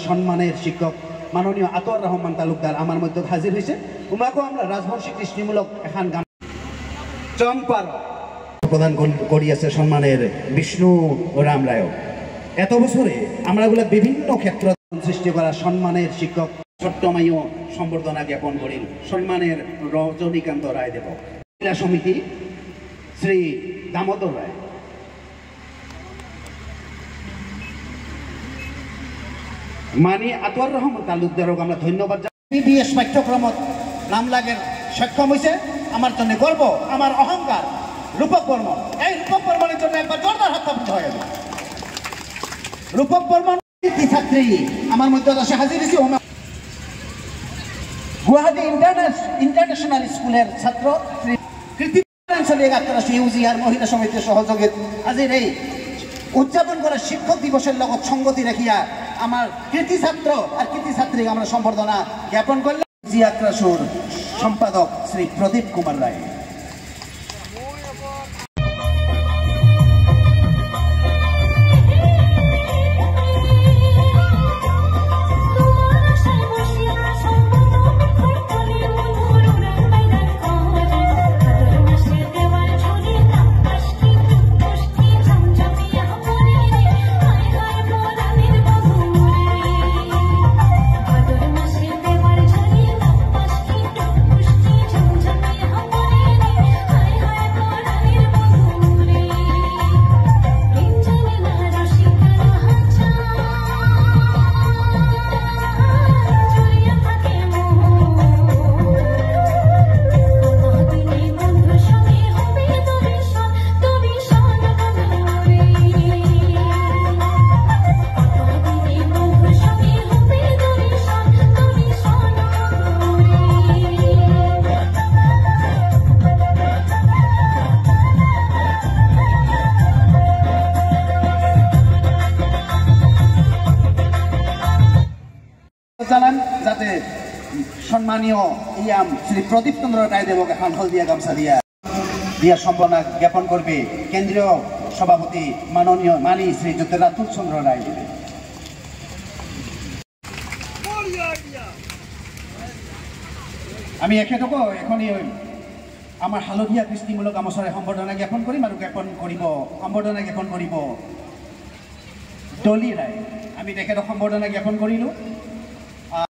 সম্মানের শিক্ষক মাননীয় আতোয়ার রহমান তালুকদার আমার মধ্যে হাজির হয়েছে। উমাকেও আমরা রাজবংশী কৃষ্টিমূলক এখন গান চম্পার প্রদান করিয়াছে সম্মানের বিষ্ণু রাম রায়। এত বছরে আমরাগুলো বিভিন্ন ক্ষেত্র সৃষ্টি করা সম্মানের শিক্ষক ছোট্টমাইও সম্বর্ধনা জ্ঞাপন করিল সম্মানের রজনীকান্ত রায় দেব ক্রীড়া সমিতি শ্রী দামোদর রায় মানি আতোয়ার রহমান তালুকদারক আমরা ধন্যবাদ বিবিএস পাঠ্যক্রমত নাম লাগের সক্ষম হয়েছে। আমার জন্য গর্ব, আমার অহংকার রূপক বর্মন। এই রূপক বর্মনের জন্য একবার জোরদার হাত তালি হয়ে গেল। রূপক বর্মন ছাত্রী আমার মধ্যে আসে হাজির হয়েছি। গুয়াহাটি ইন্টারন্যাশনাল স্কুলের ছাত্র ইউজিআর মহিলা সমিতির সহযোগিত আজির এই উদযাপন করা শিক্ষক দিবসের লগত সঙ্গতি রাখিয়া আমার কৃতি ছাত্র আর কৃতি ছাত্রী আমরা সম্বর্ধনা জ্ঞাপন করলাম। জিয়াক্রাসুর সম্পাদক শ্রী প্রদীপ কুমার রায়। জানান যাতে সম্মানীয় ইয়াম শ্রী প্রদীপ চন্দ্র রায় দেবকে এখন হলদিয়া গামছা দিয়া সম্বর্ধনা জ্ঞাপন করবে কেন্দ্রীয় সভাপতি মাননীয় মানি শ্রী জ্যোতিরাতুল চন্দ্র রায় দেবে। আমি এখেতকো এখনই আমার হালধীয়া কৃষ্টিমূলক গামোচাৰে সম্বৰ্ধনা জ্ঞাপন কৰিম আৰু সম্বৰ্ধনা জ্ঞাপন কৰিব ডলি ৰায়। আমি তেখেতক সম্বৰ্ধনা জ্ঞাপন কৰিলোঁ।